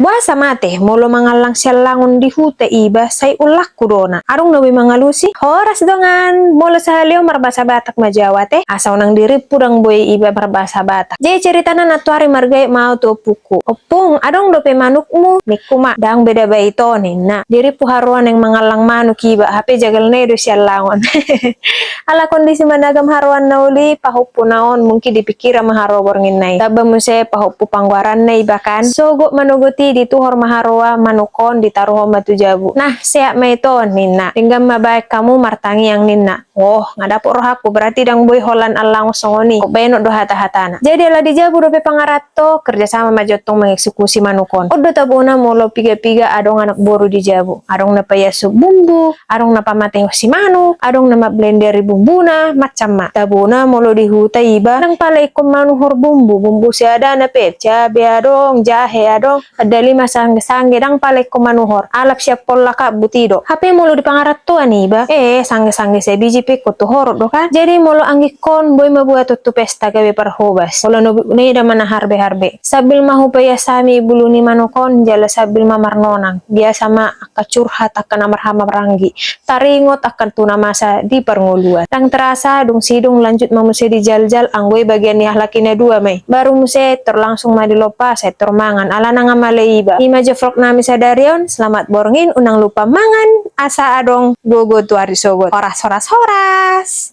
Buasa mate, molo mangalang sialangon di hute iba, say ulak kudona. Arong nawi mangalusi, horas dongan, molo sa halio marbasa batak majawate, asaw nang diri purang boy iba marbasa batak. Jadi ceritana natuari margay mau tu puku. Opung, adong dope manukmu, mikuma, dang beda ba ito na. Diri puharuan yang mangalang manuk iba, hape jagal nedo sialangon. Ala kondisi managam haruan nauli, pahupu naon, mungkin dipikir maharo borngin nai. Taba muse pahupu pangwaran nai bahkan. Sogo manuguti dituhor maharoa manukon ditaruh matu jabu. Nah, seak maito nina. Tinggam mabaik kamu martangi yang nina. Oh, ngadapur rohaku berarti dang boy holan alang songoni. Kok benok do hata-hatana. Jadi ala dijabu dope pangarato kerjasama majotong mengeksekusi manukon. Odo tabuna molo piga-piga adong anak boru dijabu. Adong napayasu bumbu, adong napamateng si manuk, adong nama blender bumbuna macam ma. Tabuna molo dihuta iba nang pala ikon manuhor bumbu si ada na pet cabe adong jahe adong ada 5 sangge-sangge dang pala ikon manuhor alap siap pola ka butido. HP molo di pangarattuan iba sangge-sangge se biji peko tu horot do kan. Jadi molo anggikon boy mabuat tutu pesta gawe parhobas. Molo ne da mana harbe-harbe. Sabil mahu paya sami buluni manukon jala sabil mamarnonang. Biasa ma akka curhat akan amarhama ranggi. Taringot akan tuna masa di parnguluan. Tang terasa dung sidung lanjut mamuse di jal-jal anggoy bagian ni ahlakina dua mai. Baru muse terlangsung madilopa setor mangan ala nanga maleiba. Ima jefrok nami sadarion selamat borngin unang lupa mangan asa adong gogo tuari sogot. Horas.